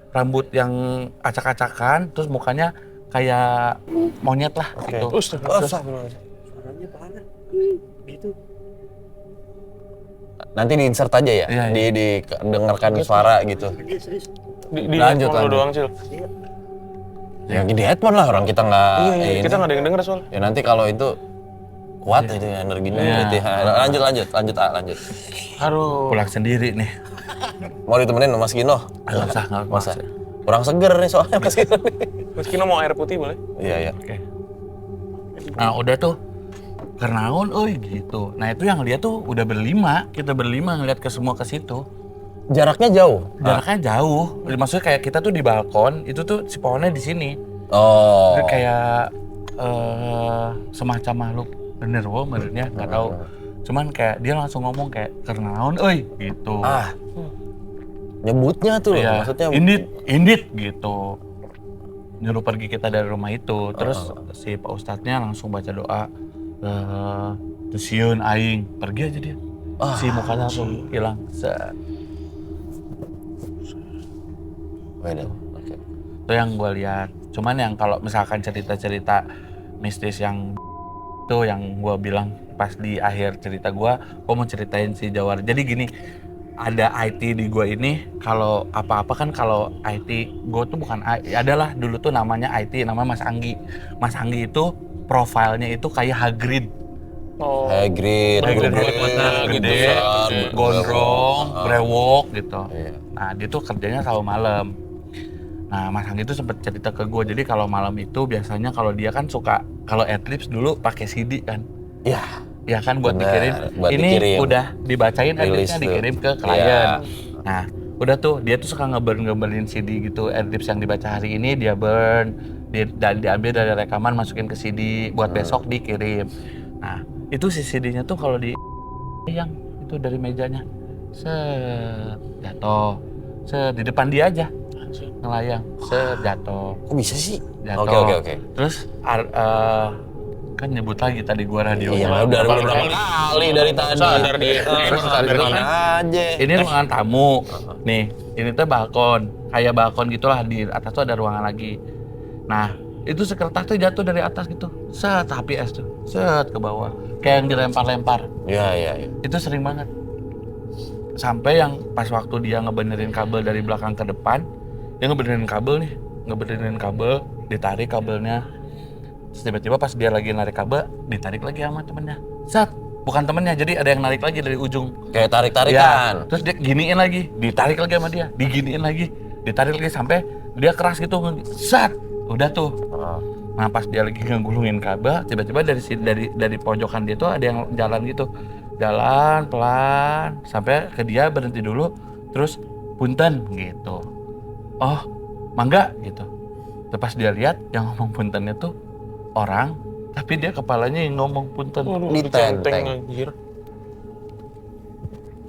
rambut yang acak-acakan, terus mukanya kayak monyet lah gitu. Terus Suaranya parah. Gitu. Nanti di-insert aja ya? Iya. Dengarkan suara gitu. Di Lanjut. headphone lu doang, Cil. Ya di headphone lah, orang kita nggak. Iya, kita nggak ada yang denger soal. Ya nanti kalau itu kuat itu energinya berarti. Lanjut. Aduh. Pulang sendiri nih. Mau ditemenin sama Mas Gino? Nggak usah. Kurang seger nih soalnya Mas Gino nih. Mas Kino mau air putih boleh? Iya. Oke. Nah udah tuh, kenaon gitu. Nah itu yang lihat tuh udah kita berlima ngeliat ke situ. Jaraknya jauh? Jaraknya jauh, maksudnya kayak kita tuh di balkon, itu tuh si pohonnya di sini. Oh. Itu kayak semacam makhluk genderuwo menurutnya, nggak tahu. Cuman kayak dia langsung ngomong kayak kenaon gitu. Nyebutnya tuh Iya, maksudnya. Indit gitu. Nyuruh pergi kita dari rumah itu. Terus si Pak Ustadznya langsung baca doa. Terus sieun aing, pergi aja dia. Si mukanya langsung hilang. Oke. Itu yang gue lihat. Cuman yang kalau misalkan cerita-cerita mistis yang itu yang gue bilang pas di akhir cerita gue mau ceritain si Jawar. Jadi gini, ada IT di gua ini, kalau apa-apa kan kalau IT gua tuh bukan adalah dulu tuh namanya IT, namanya Mas Anggi. Mas Anggi itu profilnya itu kayak Hagrid. Oh. Hagrid, Harry Potter, gitu gede, kan, gondrong, brewok gitu. Iya. Nah dia tuh kerjanya selalu malam. Nah Mas Anggi tuh sempet cerita ke gue, jadi kalau malam itu biasanya kalau dia kan suka, kalau Adlibs dulu pakai CD kan. Ya, Ya kan buat Benar, dikirim. buat Ini dikirim. udah dibacain Rilis Adlibsnya tuh. dikirim ke Iya. klien. Nah udah tuh dia tuh suka ngeburn CD gitu, Adlibs yang dibaca hari ini dia burn, dan diambil dari rekaman masukin ke CD buat besok dikirim. Nah itu si CD-nya tuh kalau di yang itu dari mejanya jatuh di depan dia aja ngelayang jatuh. Kok bisa sih? Jatuh. Oke. Terus kan nyebut lagi tadi gua radio. Iya, udah berapa kali dari tadi. Sadar dia. Sadar aja. Ini ruangan tamu. Nih, ini tuh balkon. Kayak balkon gitulah, di atas tuh ada ruangan lagi. Nah, itu sekertas tuh jatuh dari atas gitu. Set, HPS tuh. Set ke bawah. Kayak yang dilempar-lempar. Iya. Itu sering banget. Sampai yang pas waktu dia ngebenerin kabel dari belakang ke depan, dia ngebenerin kabel, ditarik kabelnya. Terus tiba-tiba pas dia lagi narik kabel, ditarik lagi sama temennya. Set, bukan temennya, jadi ada yang narik lagi dari ujung. Kayak tarik-tarikan. Terus dia giniin lagi, ditarik lagi sama dia, diginiin lagi, ditarik lagi sampai dia keras gitu. Set, udah tuh. Nah pas dia lagi ngegulungin kabel, tiba-tiba dari pojokan dia tuh ada yang jalan gitu. Jalan pelan sampai ke dia, berhenti dulu, terus punten gitu. Oh, mangga gitu. Terus dia lihat yang ngomong puntennya tuh orang, tapi dia kepalanya yang ngomong punten. Ditenteng.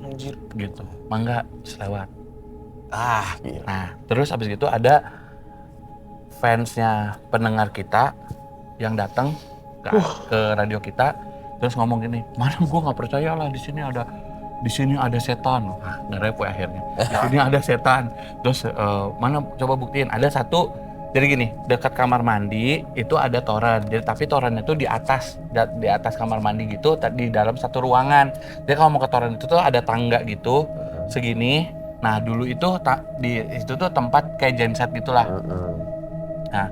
Anjir. Gitu. Mangga, selewat. Gila. Nah, terus abis gitu ada fansnya pendengar kita yang datang ke radio kita, terus ngomong gini, mana gua nggak percaya lah di sini ada setan. Nah, ngerepoy akhirnya. Di sini ada setan. Terus mana coba buktiin. Ada satu. Jadi gini, dekat kamar mandi itu ada toren. Jadi tapi torennya tuh di atas kamar mandi gitu, di dalam satu ruangan. Jadi kalau mau ke toren itu tuh ada tangga gitu, segini. Nah dulu itu di situ tuh tempat kayak genset gitulah. Nah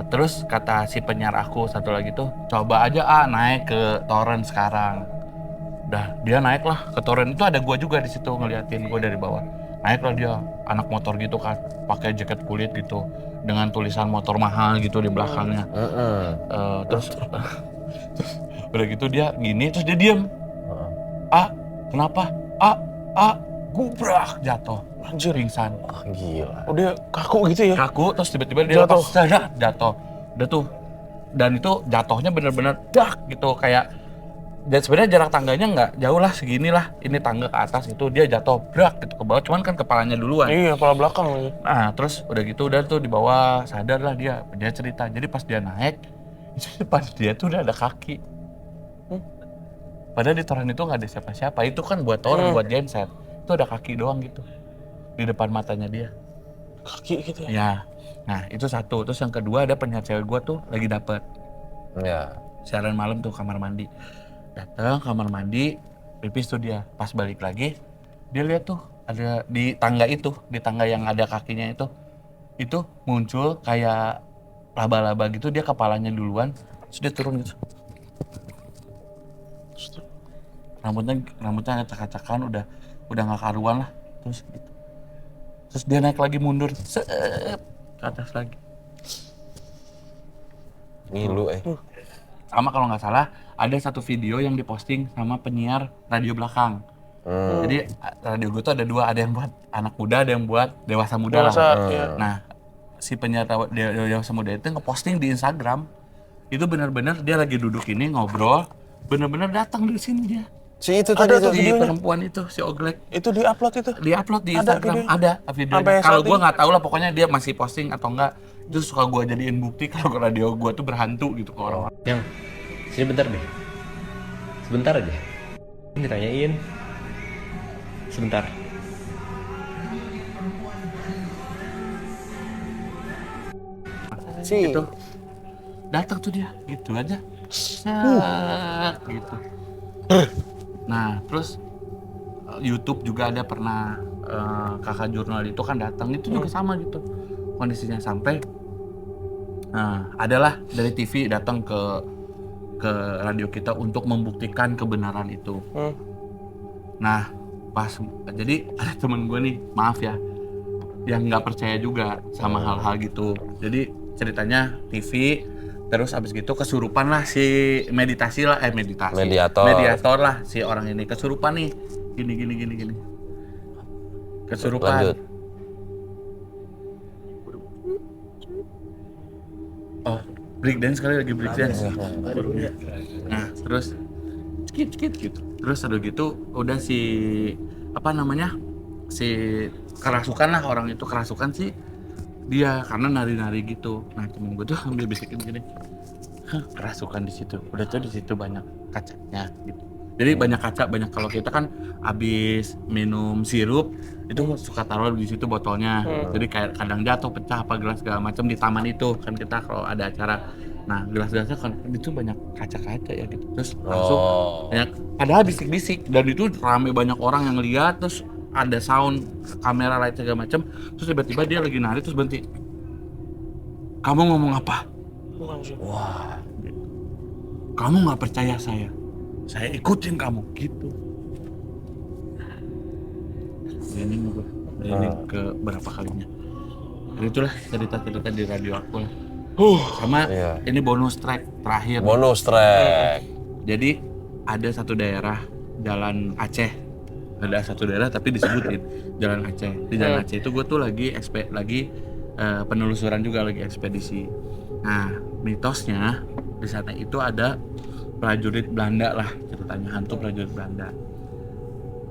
terus kata si penyiar aku satu lagi tuh, coba aja naik ke toren sekarang. Udah dia naik lah ke toren, itu ada gua juga di situ ngeliatin gua dari bawah. Naik lah dia, anak motor gitu kan, pakai jaket kulit gitu, dengan tulisan motor mahal gitu di belakangnya. Terus udah gitu dia gini, terus dia diem. Kenapa? Gubrak, jatuh. Anjir. Pingsan. Gila. Udah kaku gitu ya? Kaku, terus tiba-tiba dia Jatuh. lepas, jatuh. Udah tuh. Dan itu jatuhnya bener-bener dak gitu, kayak. Dan sebenarnya jarak tangganya nggak jauh lah, segini lah. Ini tangga ke atas itu, dia jatuh brak gitu ke bawah. Cuman kan kepalanya duluan. Iya, kepala belakang lagi. Nah terus udah gitu, udah tuh di bawah sadar lah dia cerita. Jadi pas dia naik, itu depan dia tuh udah ada kaki. Padahal di toren itu nggak ada siapa-siapa. Itu kan buat toren, buat genset. Itu ada kaki doang gitu di depan matanya dia. Kaki gitu ya? Ya. Nah itu satu. Terus yang kedua ada penyiar cewek gua tuh lagi dapet Ya. siaran malam tuh kamar mandi. Datang kamar mandi, pipis tuh dia. Pas balik lagi, dia lihat tuh ada di tangga yang ada kakinya itu muncul kayak laba-laba gitu. Dia kepalanya duluan, terus dia turun gitu. Rambutnya acak-acakan, udah nggak karuan lah, terus gitu. Terus dia naik lagi mundur, ke atas lagi. Ngilu Sama kalau nggak salah ada satu video yang diposting sama penyiar radio belakang. Jadi radio gue tuh ada dua, ada yang buat anak muda, ada yang buat dewasa muda lah. Iya. Nah si penyiar dewasa muda itu ngeposting di Instagram, itu benar-benar dia lagi duduk ini ngobrol, benar-benar datang di sini dia. Si itu Ada tadi tuh tuh. Si videonya. perempuan itu, si Oglek. Itu diupload itu? Diupload di Ada Instagram, videonya? ada videonya. Sampai Kalau saat gue ini? nggak tahu lah, pokoknya dia masih posting atau enggak. Itu suka gue jadiin bukti kalau radio gue tuh berhantu gitu ke orang-orang. Yang, sini bentar deh. Sebentar aja. Ini ditanyain. Sebentar. Si. Gitu. Datang tuh dia, gitu aja. Set, gitu. Nah, terus YouTube juga ada pernah kakak jurnal itu kan datang, itu juga sama gitu kondisinya. Sampai adalah dari TV datang ke radio kita untuk membuktikan kebenaran itu. Nah pas jadi ada temen gue nih, maaf ya, yang nggak percaya juga sama hal-hal gitu. Jadi ceritanya TV, terus abis gitu kesurupan lah si mediator lah si orang ini, kesurupan nih gini kesurupan. Lanjut. Oh, breakdance kali, lagi breakdance. Nah terus skit gitu, terus udah gitu udah si si kerasukan lah, orang itu kerasukan sih dia karena nari-nari gitu. Nah temen gue tuh ambil bisikin gini, kerasukan di situ. Udah tuh di situ banyak kacanya gitu. Jadi banyak kaca, banyak, kalau kita kan abis minum sirup itu suka taruh di situ botolnya. Jadi kayak kadang jatuh, pecah apa gelas segala macam di taman itu kan kita kalau ada acara. Nah gelas-gelasnya kan itu banyak kaca-kaca ya gitu. Terus langsung banyak, padahal bisik-bisik dan itu rame, banyak orang yang lihat, terus ada sound kamera light segala macam. Terus tiba-tiba dia lagi nari terus berhenti. Kamu ngomong apa? Wah, gitu. Kamu nggak percaya saya ikutin kamu gitu. Ini ke berapa kalinya. Dan itulah cerita-cerita di radio aku lah. Sama ini bonus track terakhir. Bonus track. Jadi ada satu daerah Jalan Aceh. Ada satu daerah tapi disebutin Jalan Aceh. Di Jalan Aceh itu gue tuh lagi penelusuran juga, lagi ekspedisi. Nah mitosnya di sana itu ada prajurit Belanda lah, ceritanya hantu prajurit Belanda.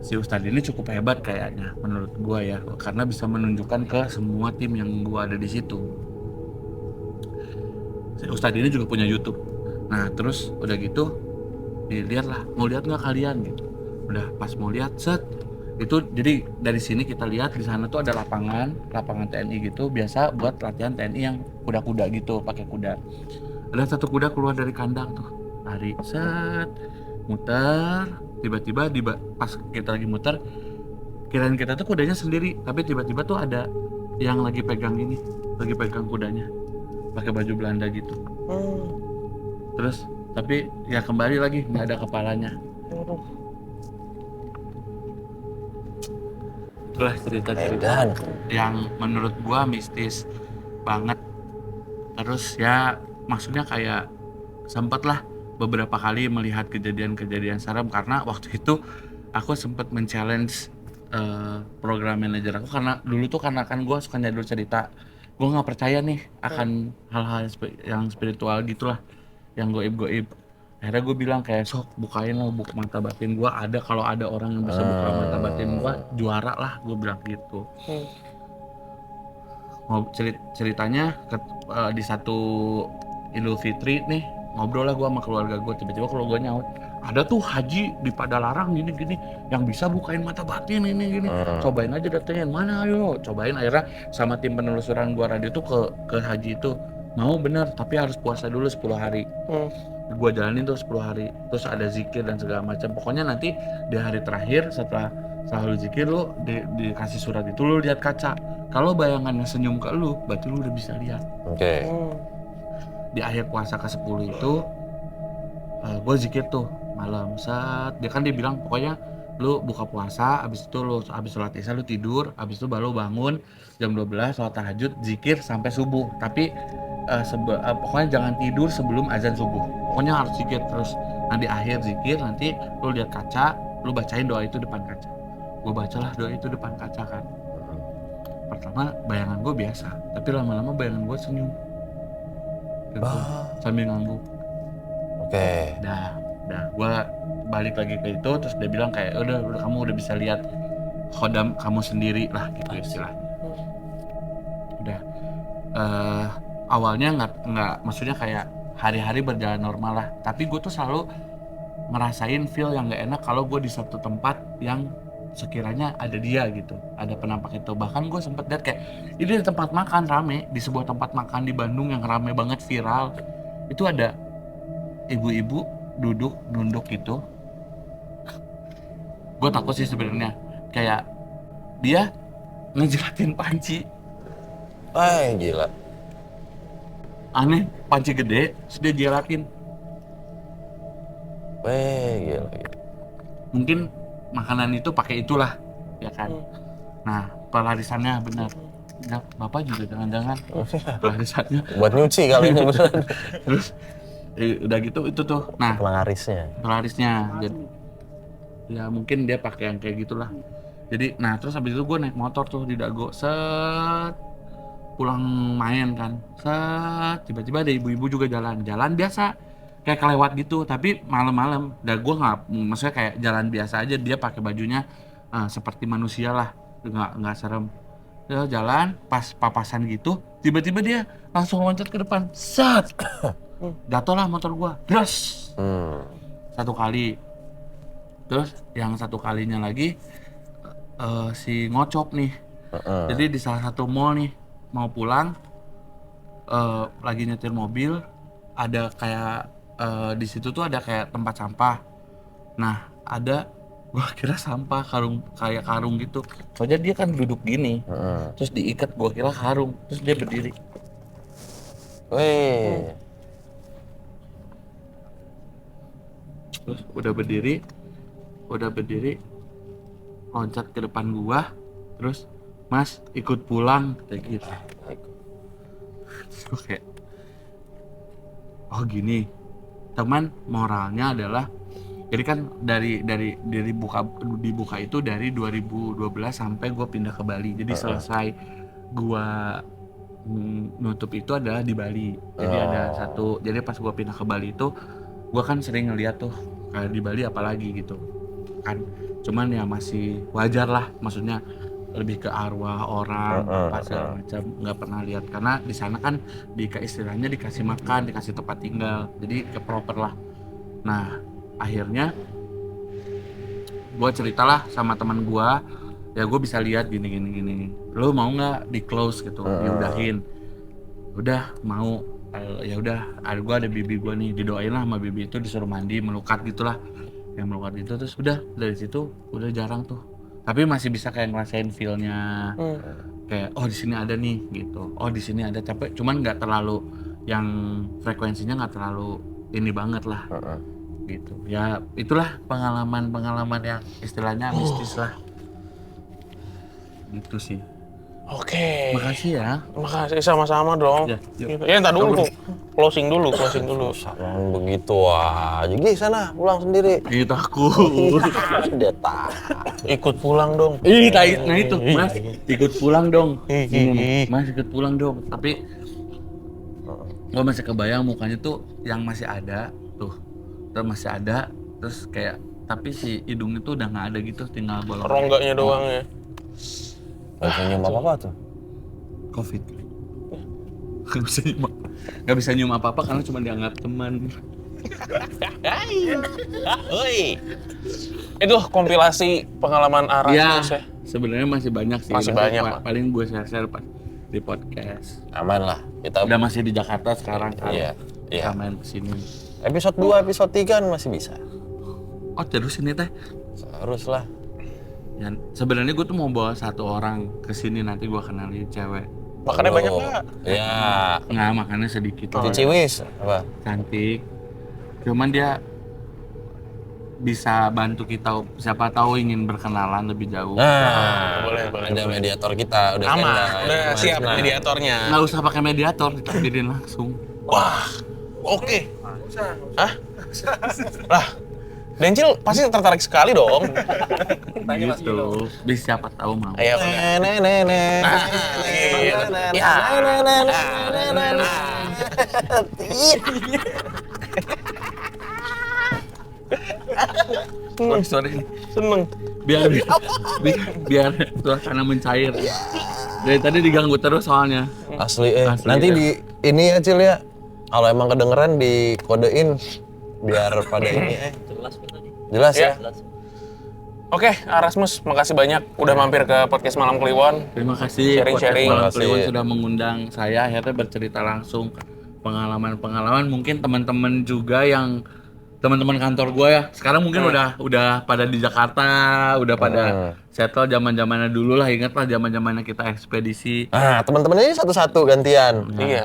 Si Ustadz ini cukup hebat kayaknya menurut gua ya, karena bisa menunjukkan ke semua tim yang gua ada di situ. Si Ustadz ini juga punya YouTube. Nah terus udah gitu dilihat lah, mau lihat nggak kalian gitu. Udah pas mau lihat set itu, jadi dari sini kita lihat di sana tuh ada lapangan TNI gitu, biasa buat latihan TNI yang kuda-kuda gitu, pakai kuda. Ada satu kuda keluar dari kandang tuh, lari set, muter, tiba-tiba pas kita lagi muter, kirain kita tuh kudanya sendiri, tapi tiba-tiba tuh ada yang lagi pegang kudanya, pakai baju Belanda gitu. Terus tapi ya kembali lagi nggak ada kepalanya. Itulah cerita-cerita yang menurut gua mistis banget. Terus ya maksudnya kayak sempet lah beberapa kali melihat kejadian-kejadian serem, karena waktu itu aku sempet men-challenge program manajer aku, karena dulu tuh karena kan gue suka nyadul cerita, gue nggak percaya nih akan hal-hal yang spiritual gitulah, yang goib-goib. Akhirnya gue bilang kayak, sok bukain lah buku mata batin gue, ada, kalau ada orang yang bisa buka mata batin gue, juara lah, gue bilang gitu. Ceritanya di satu Idul Fitri nih, ngobrol lah gue sama keluarga gue, tiba-tiba keluarga gue nyaut, ada tuh haji di Padalarang gini-gini yang bisa bukain mata batin ini gini. Cobain aja datengin, mana ayo cobain. Akhirnya sama tim penelusuran gua radio tuh ke haji itu, mau bener tapi harus puasa dulu 10 hari. Gua jalanin tuh 10 hari, terus ada zikir dan segala macam. Pokoknya nanti di hari terakhir setelah selalu zikir lu dikasih surat itu, lu lihat kaca. Kalau bayangannya senyum ke lu, berarti lu udah bisa lihat. Oke. Di akhir puasa ke-10 itu gue zikir tuh malam saat dia bilang pokoknya lu buka puasa, abis itu lu abis sholat isya lu tidur, abis itu baru bangun jam 12 sholat tahajud, zikir sampai subuh. Tapi pokoknya jangan tidur sebelum azan subuh, pokoknya harus zikir terus. Nah di akhir zikir nanti lu lihat kaca, lu bacain doa itu depan kaca. Gue bacalah doa itu depan kaca kan. Pertama bayangan gue biasa, tapi lama-lama bayangan gue senyum gitu, sambil ngangguk. Oke. Dah gue balik lagi ke itu, terus dia bilang kayak udah kamu udah bisa lihat khodam kamu sendiri lah gitu istilahnya. Udah awalnya nggak maksudnya kayak hari-hari berjalan normal lah, tapi gue tuh selalu ngerasain feel yang nggak enak kalau gue di satu tempat yang sekiranya ada dia gitu, ada penampak itu. Bahkan gue sempet lihat kayak ini di tempat makan rame, di sebuah tempat makan di Bandung yang rame banget viral, itu ada ibu-ibu duduk nunduk gitu Gue takut sih sebenarnya kayak dia ngejelatin panci. Gila. Aneh, panci gede, terus dia jelatin. Gila. Mungkin makanan itu pakai itulah, ya kan. Nah, pelarisannya benar. Ya, Bapak juga jangan-jangan pelarisannya. Buat nyuci kali ini beneran. Terus udah gitu itu tuh. Nah, pelarisnya. Jadi, ya mungkin dia pakai yang kayak gitulah. Jadi, nah terus habis itu gue naik motor tuh di Dago, set pulang main kan, set tiba-tiba ada ibu-ibu juga jalan biasa, kayak kelewat gitu, tapi malam-malam. Dan gue nggak, maksudnya kayak jalan biasa aja, dia pakai bajunya seperti manusia lah, nggak serem. Dia jalan pas papasan gitu, tiba-tiba dia langsung loncat ke depan, set, jatuh lah motor gue, bros, satu kali. Terus yang satu kalinya lagi si ngocop nih. Jadi di salah satu mall nih mau pulang, lagi nyetir mobil, ada kayak di situ tuh ada kayak tempat sampah. Nah ada, gua kira sampah kayak karung gitu. Soalnya dia kan duduk gini, terus diikat, gua kira karung, terus dia berdiri. Terus udah berdiri loncat ke depan gua, terus Mas ikut pulang kayak gitu. Terus gua kayak, oh gini, teman, moralnya adalah, jadi kan dari dibuka itu dari 2012 sampai gua pindah ke Bali. Jadi selesai gua nutup itu adalah di Bali. Jadi ada satu, jadi pas gua pindah ke Bali itu gua kan sering ngeliat tuh kayak di Bali apalagi gitu kan, cuman ya masih wajar lah, maksudnya lebih ke arwah orang apa segala macam, nggak pernah lihat karena di sana kan istilahnya dikasih makan, dikasih tempat tinggal, jadi ke proper lah. Nah akhirnya gue ceritalah sama teman gue, ya gue bisa lihat gini, lo mau nggak di close gitu, diudahin. Udah mau, ya udah, gue ada bibi gue nih, didoain lah sama bibi itu, disuruh mandi, melukat gitulah, yang melukat itu. Terus udah dari situ udah jarang tuh, tapi masih bisa kayak ngerasain feel-nya, kayak oh di sini ada nih gitu, oh di sini ada, capek, cuman nggak terlalu yang frekuensinya nggak terlalu ini banget lah, gitu. Ya itulah pengalaman yang istilahnya mistis lah, gitu sih. Oke. Makasih ya. Makasih, sama-sama dong. Ya, yuk. Ya entar dulu. Closing dulu. Jangan begitu aja. Gi sana pulang sendiri. Ih takut. Dia tak. Ikut pulang dong. Nah itu, Mas, ikut pulang dong. Mas ikut pulang dong. Tapi gua masih kebayang mukanya tuh yang masih ada tuh. Terus masih ada, terus kayak tapi si hidungnya tuh udah nggak ada gitu, tinggal bolong. Rongganya doang ya. Gak bisa nyium apa-apa tuh. Covid. Gak bisa nyium apa-apa karena cuma dianggap teman. Itu kompilasi pengalaman Aras ya. Sebenarnya masih banyak sih. Masih banyak, Pak. Paling gue share di podcast. Aman lah. Kita udah masih di Jakarta sekarang kan. Iya. Kita main kesini. Episode 2, episode 3 kan masih bisa. Oh terus ini teh? Harus lah. Ya, sebenarnya gue tuh mau bawa satu orang ke sini, nanti gue kenalin cewek. Makannya banyak nggak? Iya. Nggak, makannya sedikit. Ciwis apa? Cantik. Cuman dia bisa bantu kita, siapa tahu ingin berkenalan lebih jauh. Nah, boleh. Ada mediator kita, udah Aman, standby. udah siap mediatornya. Nggak usah pakai mediator, ditakdirin langsung. Wah, oke. Hah? Lah, Dencil pasti tertarik sekali dong. Gitu. Bisa siapa tahu mau. Ayo. Oh, sorry. Seneng. Biar suasana mencair. Dari tadi diganggu terus soalnya. Asli nanti di ini ya Cil ya. Kalau emang kedengeran dikodein biar pada ini Jelas ya. Oke, Arasmus, makasih banyak udah mampir ke podcast Malam Kliwon. Terima kasih Sharing-sharing. Malam Makasih. Kliwon sudah mengundang saya, akhirnya bercerita langsung pengalaman-pengalaman. Mungkin teman-teman juga yang teman-teman kantor gue ya. Sekarang mungkin udah pada di Jakarta, udah pada settle zaman-zamannya dulu lah. Ingat lah zaman-zamannya kita ekspedisi. Ah, teman-teman ini satu-satu gantian. Iya.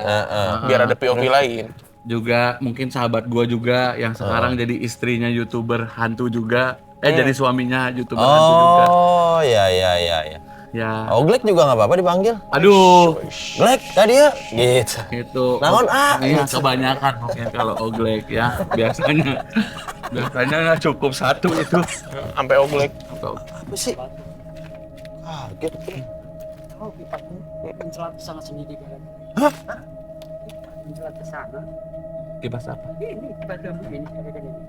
Biar ada POV lain. Juga mungkin sahabat gue juga yang sekarang jadi istrinya YouTuber hantu juga. Jadi suaminya YouTuber hantu juga. Oh, ya. Ya. Oglek juga nggak apa-apa dipanggil. Aduh, Glek, tadi ya. Gitu. itu. Naon, Iya, kebanyakan mungkin kalau oglek ya. Biasanya nggak cukup satu itu. Sampai oglek. Apa sih? Kaget. Oh, mencelat ke sana sendiri kan. Mencelat ke sana. Kipas apa? Ini pada begini ada kan ini.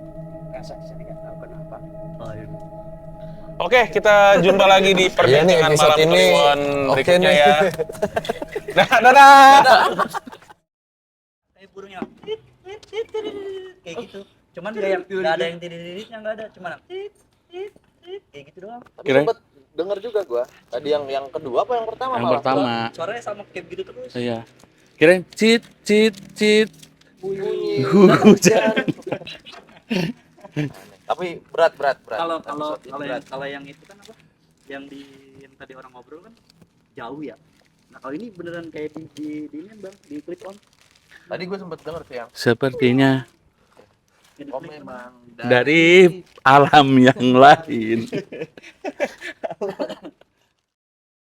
Rasa saya nggak tahu kenapa. Oh, iya. Oke, kita jumpa lagi di Iya nih, perbincangan episode malam ini Kliwon oke berikutnya nih. ya. Dadah. Kayak burungnya kayak gitu, cuman nggak ada yang tirit-tiritnya, nggak ada, cuman kayak gitu doang. Tapi Kirain- sempet denger juga gua. Tadi yang kedua apa yang pertama? Yang malah? pertama. Suaranya sama kayak gitu terus. Iya. Kirain cit. Hujan. Tapi berat. Kalau Episode ini berat. yang itu kan apa? Yang tadi orang ngobrol kan jauh ya. Nah kalau ini beneran kayak di ini Bang, di clip on. Tadi gua sempet denger tuh yang Sepertinya Di oh clip on. memang dari alam yang lain.